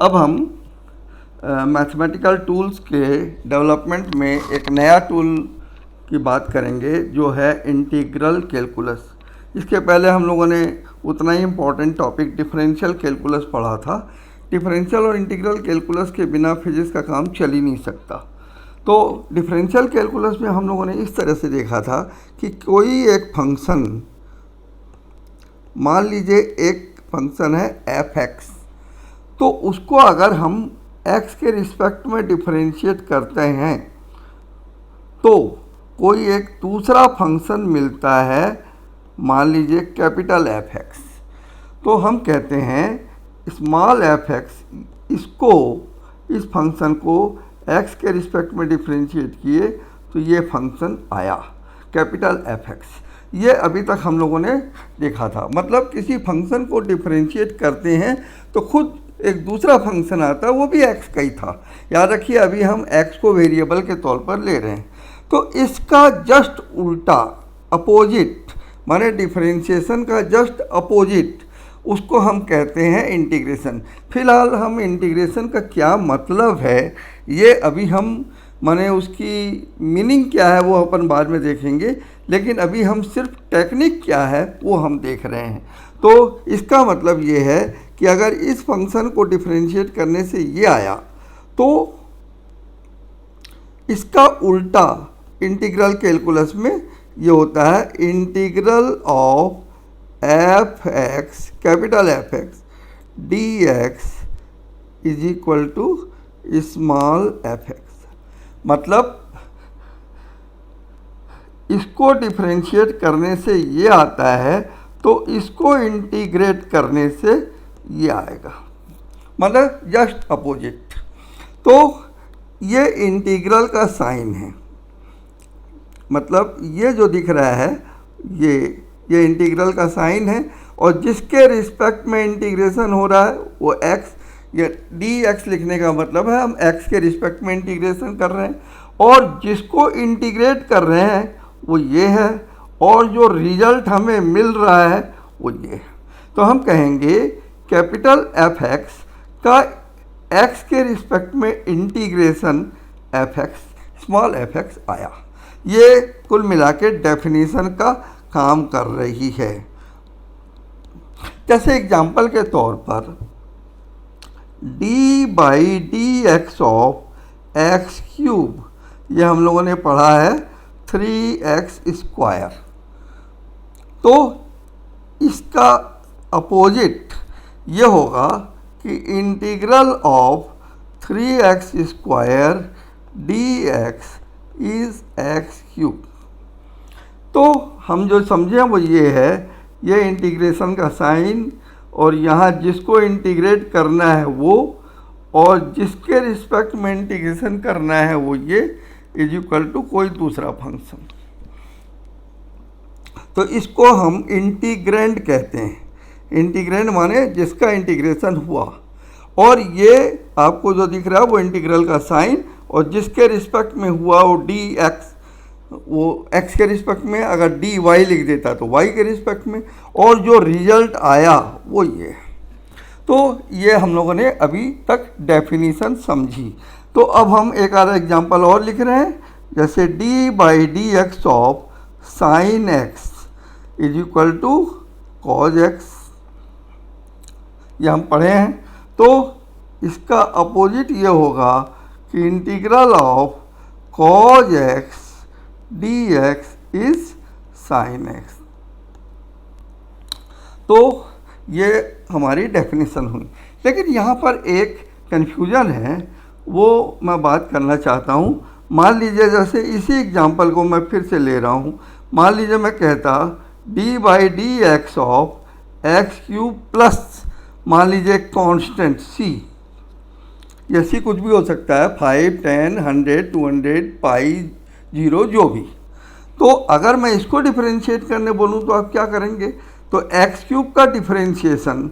अब हम mathematical tools के डेवलपमेंट में एक नया टूल की बात करेंगे जो है इंटीग्रल कैलकुलस। इसके पहले हम लोगों ने उतना ही इम्पोर्टेंट टॉपिक डिफरेंशियल कैलकुलस पढ़ा था। डिफरेंशियल और इंटीग्रल कैलकुलस के बिना फिजिक्स का काम चल ही नहीं सकता। तो डिफरेंशियल कैलकुलस में हम लोगों ने इस तरह से देखा था कि कोई एक फंक्शन, मान लीजिए एक फंक्शन है एफ एक्स, तो उसको अगर हम x के रिस्पेक्ट में डिफरेंशिएट करते हैं तो कोई एक दूसरा फंक्शन मिलता है, मान लीजिए कैपिटल एफ एक्स। तो हम कहते हैं स्मॉल एफ एक्स, इसको, इस फंक्शन को x के रिस्पेक्ट में डिफरेंशिएट किए तो ये फंक्शन आया कैपिटल एफ एक्स। ये अभी तक हम लोगों ने देखा था। मतलब किसी फंक्शन को डिफरेंशिएट करते हैं तो खुद एक दूसरा फंक्शन आता है, वो भी x का ही था। याद रखिए अभी हम x को वेरिएबल के तौर पर ले रहे हैं। तो इसका जस्ट उल्टा, अपोजिट, माने डिफरेंशिएशन का जस्ट अपोजिट, उसको हम कहते हैं इंटीग्रेशन। फिलहाल हम इंटीग्रेशन का क्या मतलब है ये अभी हम, माने उसकी मीनिंग क्या है वो अपन बाद में देखेंगे, लेकिन अभी हम सिर्फ टेक्निक क्या है वो हम देख रहे हैं। तो इसका मतलब ये है कि अगर इस फंक्शन को डिफरेंशिएट करने से ये आया तो इसका उल्टा इंटीग्रल कैलकुलस में ये होता है integral of f x, capital F x d x is equal to small f x. मतलब इसको डिफरेंशिएट करने से ये आता है तो इसको इंटीग्रेट करने से ये आएगा, मतलब जस्ट अपोजिट। तो ये इंटीग्रल का साइन है, मतलब ये जो दिख रहा है ये इंटीग्रल का साइन है, और जिसके रिस्पेक्ट में इंटीग्रेशन हो रहा है वो x, ये डी एक्स लिखने का मतलब है हम x के रिस्पेक्ट में इंटीग्रेशन कर रहे हैं, और जिसको इंटीग्रेट कर रहे हैं वो ये है, और जो रिजल्ट हमें मिल रहा है वो ये है। तो हम कहेंगे कैपिटल एफ एक्स का x के रिस्पेक्ट में integration F x, small f x आया। ये कुल मिला के डेफिनीशन का काम कर रही है। जैसे एग्जाम्पल के तौर पर D by d x of x cube, ये हम लोगों ने पढ़ा है 3x स्क्वायर। तो इसका अपोजिट ये होगा कि integral of 3x square d x is x cube. तो हम जो समझें वो ये है, ये इंटीग्रेशन का साइन, और यहाँ जिसको इंटीग्रेट करना है वो, और जिसके रिस्पेक्ट में इंटीग्रेशन करना है वो ये, इज इक्वल टू कोई दूसरा फंक्शन। तो इसको हम इंटीग्रेंड कहते हैं। इंटीग्रेंड माने जिसका इंटीग्रेशन हुआ, और ये आपको जो दिख रहा है वो इंटीग्रल का साइन, और जिसके रिस्पेक्ट में हुआ वो डी एक्स, वो x के रिस्पेक्ट में, अगर डी वाई लिख देता तो y के रिस्पेक्ट में, और जो रिजल्ट आया वो ये। तो ये हम लोगों ने अभी तक डेफिनीशन समझी। तो अब हम एक आधा एग्जांपल और लिख रहे हैं, जैसे d by d x of sine x is equal to cos x, ये हम पढ़े हैं। तो इसका अपोजिट ये होगा कि integral of cos x d x is sine x. तो ये हमारी डेफिनेशन हुई। लेकिन यहाँ पर एक कन्फ्यूजन है, वो मैं बात करना चाहता हूँ। मान लीजिए जैसे इसी एग्जांपल को मैं फिर से ले रहा हूँ। मान लीजिए मैं कहता D by d x of x cube plus, मान लीजिए कांस्टेंट सी, ये सी कुछ भी हो सकता है, 5, 10, 100, 200, पाई, 0, जो भी। तो अगर मैं इसको डिफरेंशिएट करने बोलूँ तो आप क्या करेंगे? तो एक्स क्यूब का डिफरेंशिएशन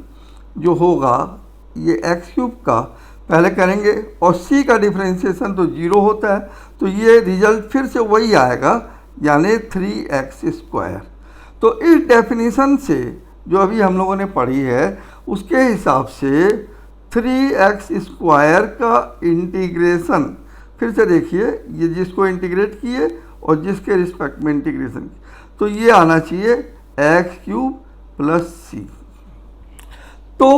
जो होगा, ये एक्स क्यूब का पहले करेंगे, और सी का डिफरेंशिएशन तो 0 होता है, तो ये रिजल्ट फिर से वही आएगा, यानी 3x स्क्वायर। तो इस डेफिनेशन से जो अभी हम लोगों ने पढ़ी है उसके हिसाब से 3x² का इंटीग्रेशन, फिर से देखिए ये जिसको इंटीग्रेट किए और जिसके रिस्पेक्ट में इंटीग्रेशन, तो ये आना चाहिए x³ + c। तो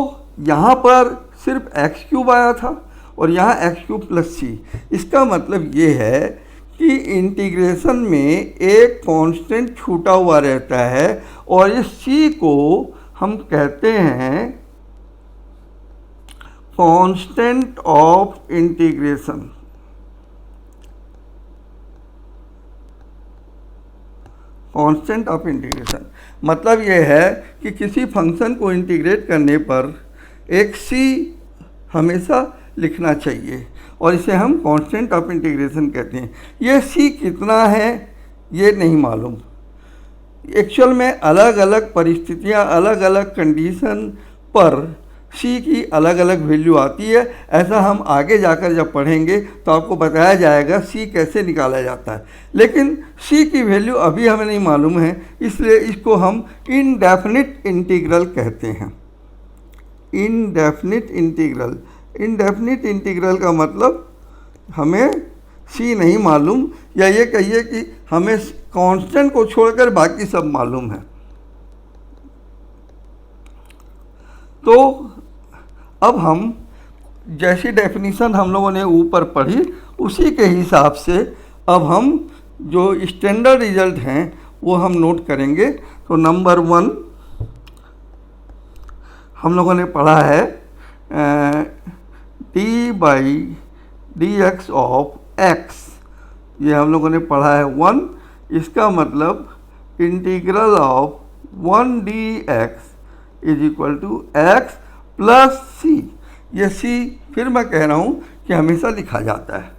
यहाँ पर सिर्फ x³ आया था और यहाँ x³ + c। इसका मतलब ये है कि इंटीग्रेशन में एक कांस्टेंट छूटा हुआ रहता है और इस c को हम कहते हैं constant of integration. Constant of integration मतलब यह है कि किसी फंक्शन को इंटीग्रेट करने पर एक c हमेशा लिखना चाहिए और इसे हम कांस्टेंट ऑफ इंटीग्रेशन कहते हैं। ये c कितना है ये नहीं मालूम। एक्चुअल में अलग अलग परिस्थितियां, अलग अलग कंडीशन पर c की अलग अलग वैल्यू आती है। ऐसा हम आगे जाकर जब पढ़ेंगे तो आपको बताया जाएगा c कैसे निकाला जाता है, लेकिन c की वैल्यू अभी हमें नहीं मालूम है, इसलिए इसको हम इनडेफिनिट इंटीग्रल कहते हैं। इनडेफिनिट इंटीग्रल, इनडेफिनिट इंटीग्रल का मतलब हमें c नहीं मालूम, या ये कहिए कि हमें कांस्टेंट को छोड़कर बाकी सब मालूम है। तो अब हम जैसी डेफिनीशन हम लोगों ने ऊपर पढ़ी उसी के हिसाब से अब हम जो स्टैंडर्ड रिजल्ट हैं वो हम नोट करेंगे। तो नंबर 1 हम लोगों ने पढ़ा है d/dx ऑफ x, ये हम लोगों ने पढ़ा है 1। इसका मतलब integral of 1dx = x + c। ये c फिर मैं कह रहा हूँ कि हमेशा लिखा जाता है,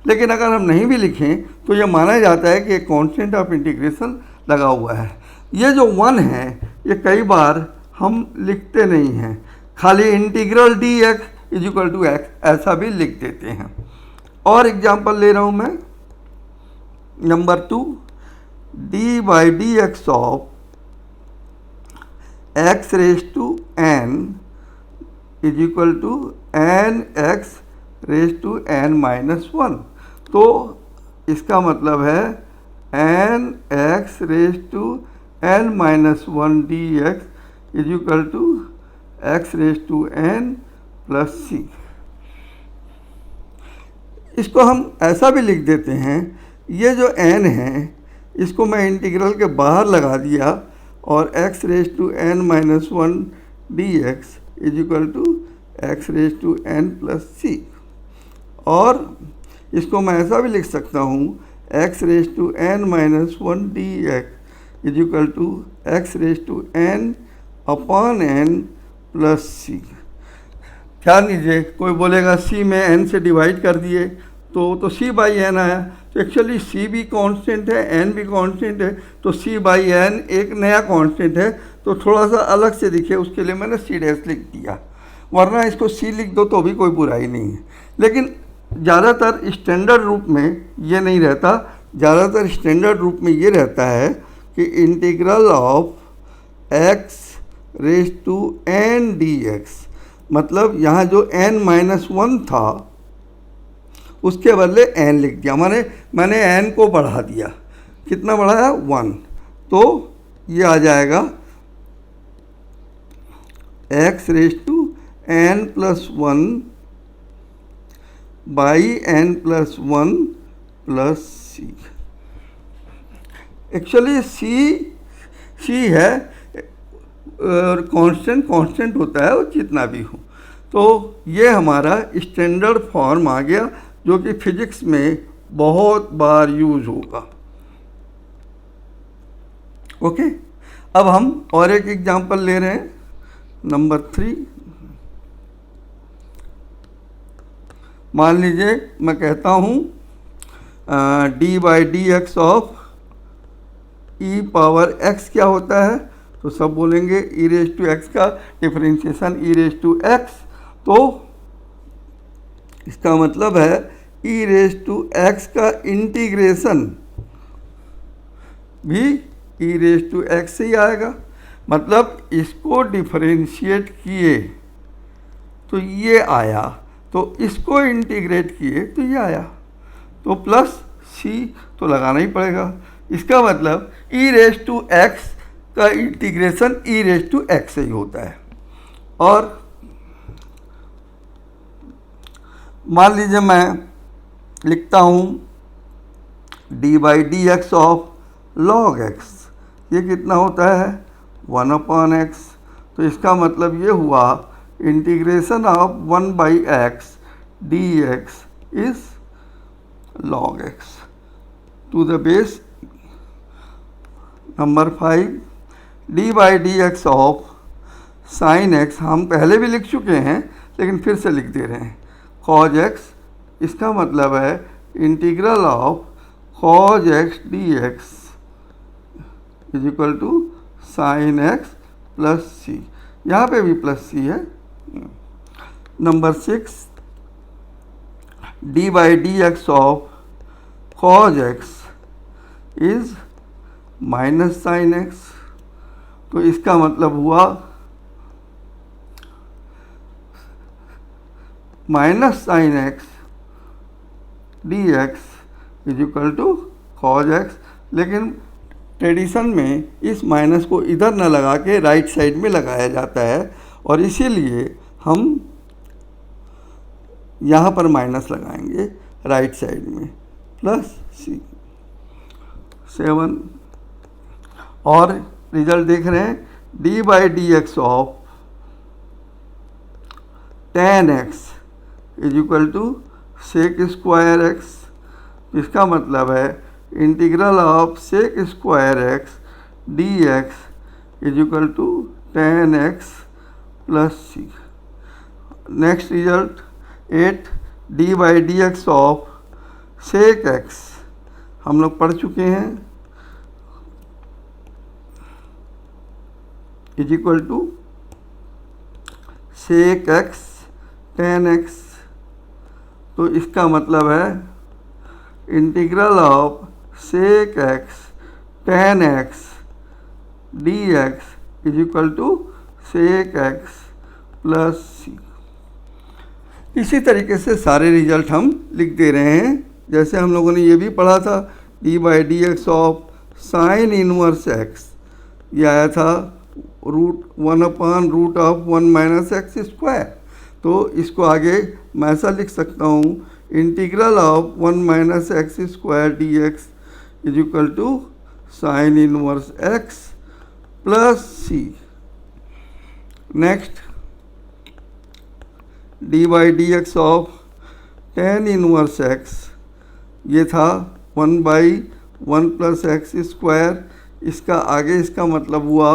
लेकिन अगर हम नहीं भी लिखें तो ये माना जाता है कि एक कांस्टेंट ऑफ इंटीग्रेशन लगा हुआ है। ये जो 1 है ये कई बार हम लिखते नहीं हैं, खाली इंटीग्रल dx = x ऐसा भी लिख देते हैं। और एग्जांपल ले रहा हूँ मैं, number 2 d/dx of x⁻n = nx⁻n-1। तो इसका मतलब है nx⁻n-1 dx = x⁻n + c। इसको हम ऐसा भी लिख देते हैं, ये जो n है इसको मैं इंटीग्रल के बाहर लगा दिया और x⁻n-1 dx = x⁻n + c। और इसको मैं ऐसा भी लिख सकता हूँ x⁻n-1 dx = x⁻n/n + c। ध्यान दीजिए, कोई बोलेगा c में n से डिवाइड कर दिए तो c/n आया, तो एक्चुअली c भी कांस्टेंट है, n भी कांस्टेंट है, तो c/n एक नया कांस्टेंट है, तो थोड़ा सा अलग से दिखे उसके लिए मैंने c' लिख दिया, वरना इसको c लिख दो तो भी कोई बुराई नहीं है। लेकिन ज़्यादातर स्टैंडर्ड रूप में ये नहीं रहता, ज़्यादातर स्टैंडर्ड रूप में ये रहता है कि इंटीग्रल ऑफ x⁻n dx, मतलब यहाँ जो n-1 था उसके बदले n लिख दिया, मैंने n को बढ़ा दिया। कितना बढ़ाया? 1। तो ये आ जाएगा x⁻n + 1 n + 1 + c। Actually c है और कांस्टेंट होता है वो जितना भी हो। तो ये हमारा स्टैंडर्ड फॉर्म आ गया जो कि फिजिक्स में बहुत बार यूज होगा। ओके, अब हम और एक एग्जांपल ले रहे हैं, नंबर 3। मान लीजिए मैं कहता हूँ d/dx ऑफ e⁻x क्या होता है, तो सब बोलेंगे e⁻x का डिफरेंशिएशन e⁻x। तो इसका मतलब है e⁻x का इंटीग्रेशन भी e⁻x से ही आएगा। मतलब इसको डिफरेंशिएट किए तो ये आया, तो इसको इंटीग्रेट किए तो ये आया, तो प्लस सी तो लगाना ही पड़ेगा। इसका मतलब ई रेज टू एक्स का integration e raise to x से ही होता है। और मान लीजिए मैं लिखता हूँ D by d x of log x, ये कितना होता है 1/x। तो इसका मतलब ये हुआ integration of 1/x D x is log x to the base। Number 5 D by d x of sine x, हम पहले भी लिख चुके हैं लेकिन फिर से लिख दे रहे हैं, cos x। इसका मतलब है integral of cos x d x is equal to sine x plus C, यहाँ पे भी प्लस सी है। Number 6 d by d x of cos x is minus sine x. तो इसका मतलब हुआ minus sine x d x is equal to cos x. लेकिन tradition में इस माइनस को इधर न लगा के राइट साइड में लगाया जाता है, और इसीलिए हम यहाँ पर माइनस लगाएंगे राइट साइड में, प्लस सी 7। और रिजल्ट देख रहे हैं d by d x of tan x is equal to sec square x. इसका मतलब है integral of sec square x d x is equal to tan x plus c. Next result 8 d by d x of sec x, हम लोग पढ़ चुके हैं, is equal to sec x tan x। तो इसका मतलब है integral of sec x tan x d x is equal to sec x plus C. इसी तरीके से सारे रिजल्ट हम लिख दे रहे हैं। जैसे हम लोगों ने ये भी पढ़ा था d by d x of sine inverse x, ये आया था √1/रूट ऑफ 1 माइनस एक्स स्क्वायर। तो इसको आगे मैं ऐसा लिख सकता हूँ integral of 1 minus x square d x is equal to sine inverse x plus c. Next d by d x of tan inverse x, ये था 1/1 प्लस एक्स स्क्वायर। इसका आगे इसका मतलब हुआ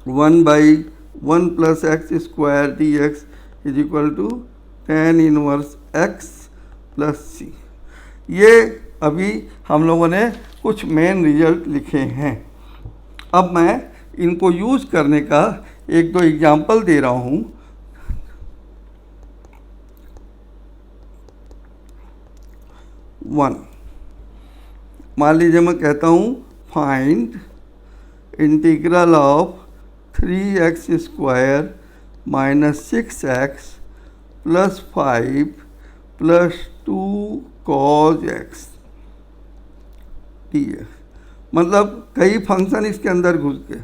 1/1 plus x square d x is equal to tan inverse x plus C. ये अभी हम लोगों ने कुछ मेन रिजल्ट लिखे हैं। अब मैं इनको यूज़ करने का एक दो एग्जाम्पल दे रहा हूँ। मान लीजिए मैं कहता हूँ find integral of 3x square minus 6x plus 5 plus 2 cos x dx। मतलब कई फंक्शन इसके अंदर घुस गए,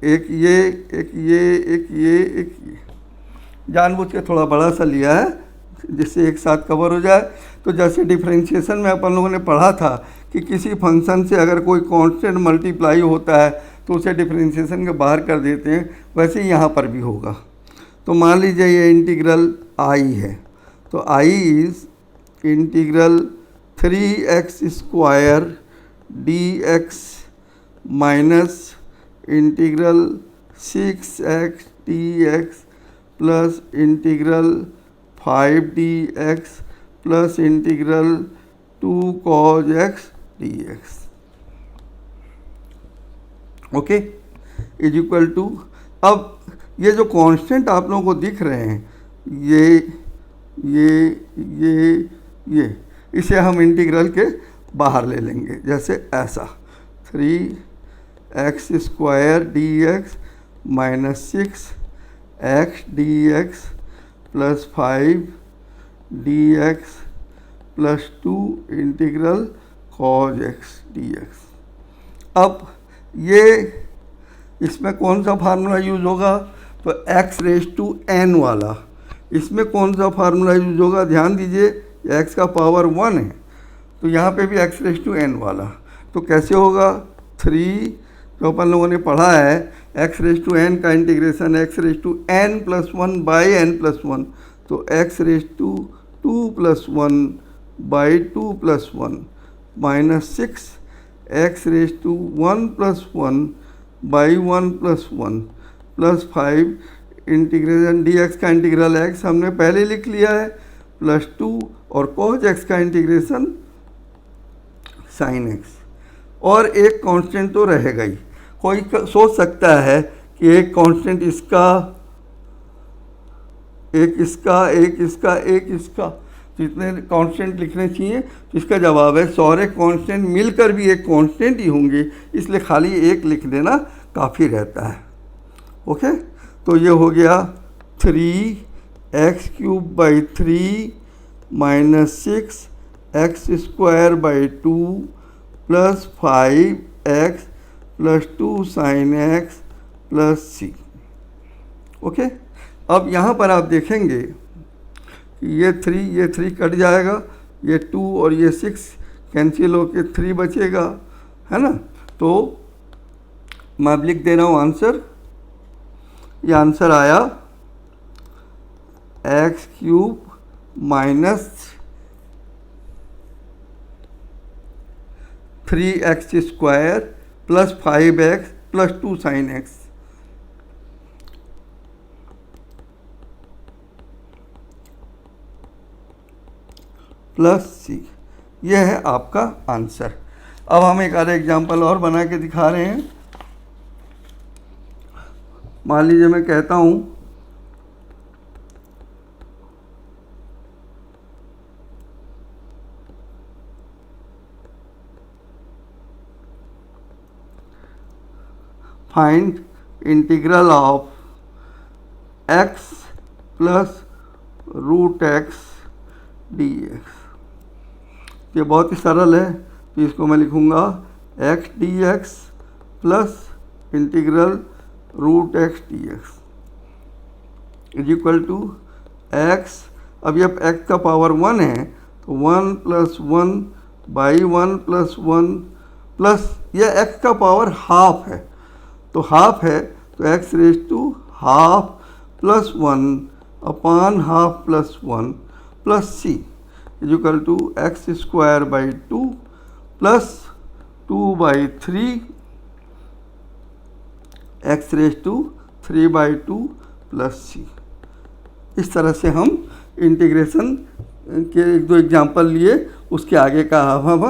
एक ये एक ये एक ये एक ये, जानबूझ के थोड़ा बड़ा सा लिया है जिससे एक साथ कवर हो जाए। तो जैसे डिफरेंशिएशन में अपन लोगों ने पढ़ा था कि किसी फंक्शन से अगर कोई कांस्टेंट मल्टीप्लाई होता है तो उसे डिफरेंशिएशन के बाहर कर देते हैं, वैसे ही यहाँ पर भी होगा। तो मान लीजिए ये इंटीग्रल आई है, तो I is integral 3x square d x minus integral 6x d x plus integral 5dx plus integral 2 cos x dx, okay, is equal to. अब ये जो कांस्टेंट आप लोगों को दिख रहे हैं, ये इसे हम इंटीग्रल के बाहर ले लेंगे। जैसे ऐसा 3x square d x minus 6 x d x plus 5 dx plus 2 integral cos x d x. अब ये इसमें कौन सा फार्मूला यूज़ होगा? तो x रेज टू n वाला। इसमें कौन सा फार्मूला यूज होगा? ध्यान दीजिए, x का पावर 1 है, तो यहाँ पे भी x रेज टू n वाला। तो कैसे होगा? 3 जो अपन लोगों ने पढ़ा है, x रेज टू n का integration x raise to n plus 1 by n plus 1, तो x raise to 2 plus 1 by 2 plus 1 minus 6 x raise to 1 plus 1 by 1 plus 1 plus 5 integration dx का इंटीग्रल x हमने पहले लिख लिया है plus 2 और cos x का इंटीग्रेशन sin x, और एक कांस्टेंट तो रहेगा ही। कोई सोच सकता है कि एक कांस्टेंट इसका, एक इसका, एक इसका, एक इसका, तो इतने कांस्टेंट लिखने चाहिए। तो इसका जवाब है सारे कांस्टेंट मिलकर भी एक कांस्टेंट ही होंगे, इसलिए खाली एक लिख देना काफ़ी रहता है। ओके, तो ये हो गया 3x cube by 3 minus 6x square by 2 plus 5x plus 2 sine x plus c। Okay, अब यहाँ पर आप देखेंगे कि ये 3 कट जाएगा, ये 2 और ये 6 कैंसिल होके 3 बचेगा, है ना। तो मैं अब लिख दे रहा हूँ आंसर। ये आंसर आया x cube minus 3x square plus 5x plus 2 sine x plus c। यह है आपका आंसर। अब हम एक आधा एग्जाम्पल और बना के दिखा रहे हैं। मान लीजिए मैं कहता हूँ find integral of x plus root x d x. ये बहुत ही सरल है, तो इसको मैं लिखूँगा x d x plus integral root x d x is equal to x। अब ये x का पावर 1 है, तो 1 प्लस 1 बाई 1 प्लस 1 प्लस ये x का पावर हाफ है, तो हाफ है तो x raise to half plus 1 upon half plus 1 plus c is equal to x square by 2 plus 2 by 3 x raise to 3 by 2 plus c। इस तरह से हम इंटीग्रेशन के एक दो एग्जाम्पल लिए, उसके आगे का हम